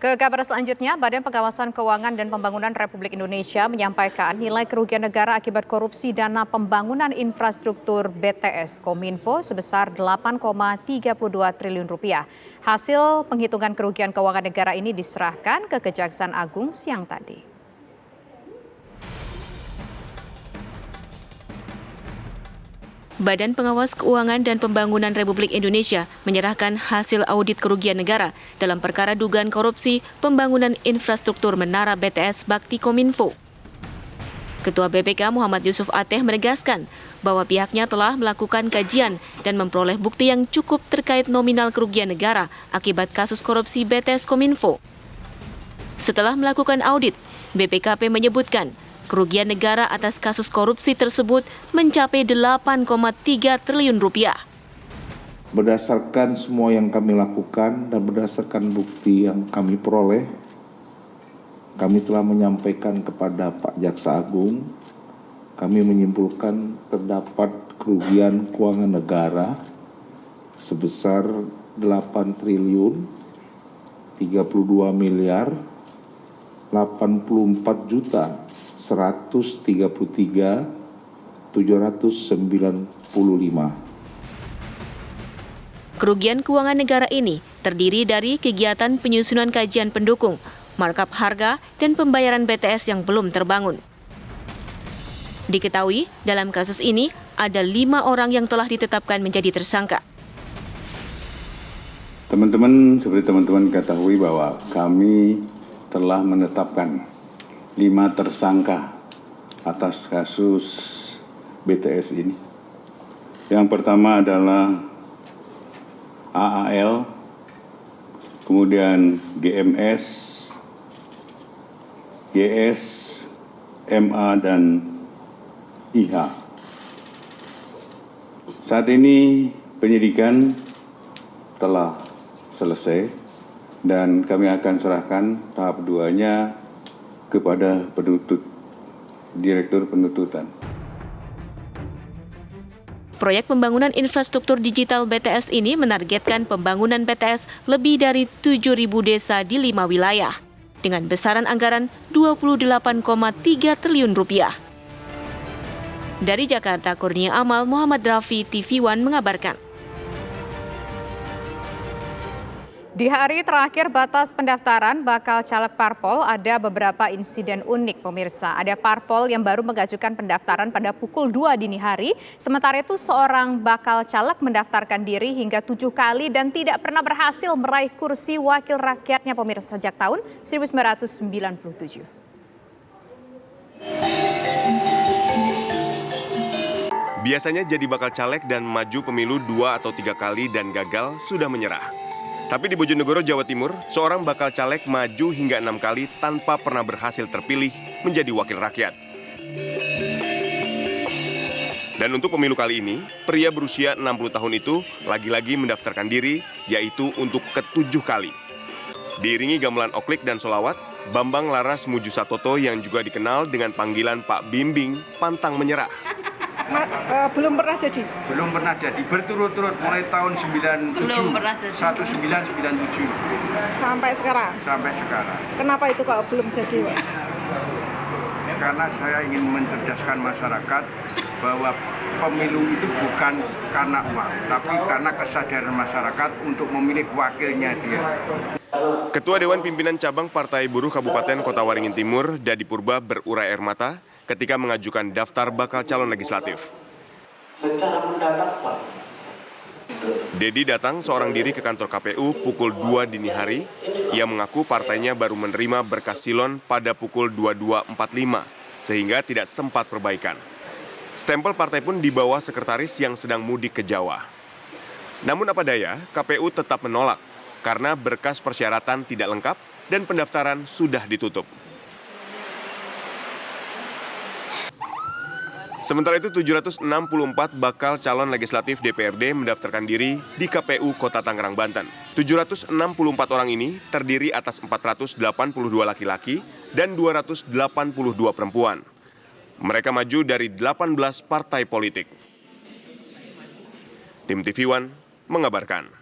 Ke kabar selanjutnya, Badan Pengawasan Keuangan dan Pembangunan Republik Indonesia menyampaikan nilai kerugian negara akibat korupsi dana pembangunan infrastruktur BTS Kominfo sebesar 8,32 triliun rupiah. Hasil penghitungan kerugian keuangan negara ini diserahkan ke Kejaksaan Agung siang tadi. Badan Pengawas Keuangan dan Pembangunan Republik Indonesia menyerahkan hasil audit kerugian negara dalam perkara dugaan korupsi pembangunan infrastruktur menara BTS Bakti Kominfo. Ketua BPK Muhammad Yusuf Ateh menegaskan bahwa pihaknya telah melakukan kajian dan memperoleh bukti yang cukup terkait nominal kerugian negara akibat kasus korupsi BTS Kominfo. Setelah melakukan audit, BPKP menyebutkan kerugian negara atas kasus korupsi tersebut mencapai 8,3 triliun rupiah. Berdasarkan semua yang kami lakukan dan berdasarkan bukti yang kami peroleh, kami telah menyampaikan kepada Pak Jaksa Agung, kami menyimpulkan terdapat kerugian keuangan negara sebesar 8 triliun 32 miliar 84 juta 133.795. Kerugian keuangan negara ini terdiri dari kegiatan penyusunan kajian pendukung, markup harga, dan pembayaran BTS yang belum terbangun. Diketahui, dalam kasus ini ada 5 orang yang telah ditetapkan menjadi tersangka. Teman-teman, seperti teman-teman ketahui bahwa kami telah menetapkan 5 tersangka atas kasus BTS ini. Yang pertama adalah AAL, kemudian GMS, GS, MA, dan IH. Saat ini penyidikan telah selesai dan kami akan serahkan tahap 2-nya kepada penuntut, Direktur Penuntutan. Proyek pembangunan infrastruktur digital BTS ini menargetkan pembangunan BTS lebih dari 7.000 desa di 5 wilayah, dengan besaran anggaran 28,3 triliun rupiah. Dari Jakarta, Kurnia Amal, Muhammad Rafi, TV One mengabarkan. Di hari terakhir batas pendaftaran bakal caleg parpol ada beberapa insiden unik pemirsa. Ada parpol yang baru mengajukan pendaftaran pada pukul 2 dini hari. Sementara itu seorang bakal caleg mendaftarkan diri hingga 7 kali dan tidak pernah berhasil meraih kursi wakil rakyatnya pemirsa sejak tahun 1997. Biasanya jadi bakal caleg dan maju pemilu 2 atau 3 kali dan gagal sudah menyerah. Tapi di Bojonegoro, Jawa Timur, seorang bakal caleg maju hingga 6 kali tanpa pernah berhasil terpilih menjadi wakil rakyat. Dan untuk pemilu kali ini, pria berusia 60 tahun itu lagi-lagi mendaftarkan diri, yaitu untuk ke-7 kali. Diiringi gamelan oklik dan solawat, Bambang Laras Mujusatoto yang juga dikenal dengan panggilan Pak Bimbing pantang menyerah. Belum pernah jadi. Belum pernah jadi, berturut-turut mulai tahun 97, 1997. Sampai sekarang? Sampai sekarang. Kenapa itu kalau belum jadi, Pak? Karena saya ingin mencerdaskan masyarakat bahwa pemilu itu bukan karena uang, tapi karena kesadaran masyarakat untuk memilih wakilnya dia. Ketua Dewan Pimpinan Cabang Partai Buruh Kabupaten Kota Waringin Timur, Dadi Purba berurai air mata ketika mengajukan daftar bakal calon legislatif. Secara mendadak, Pak. Dedi datang seorang diri ke kantor KPU pukul 2 dini hari. Ia mengaku partainya baru menerima berkas silon pada pukul 22.45, sehingga tidak sempat perbaikan. Stempel partai pun dibawa sekretaris yang sedang mudik ke Jawa. Namun apa daya, KPU tetap menolak karena berkas persyaratan tidak lengkap dan pendaftaran sudah ditutup. Sementara itu 764 bakal calon legislatif DPRD mendaftarkan diri di KPU Kota Tangerang, Banten. 764 orang ini terdiri atas 482 laki-laki dan 282 perempuan. Mereka maju dari 18 partai politik. Tim TV One mengabarkan.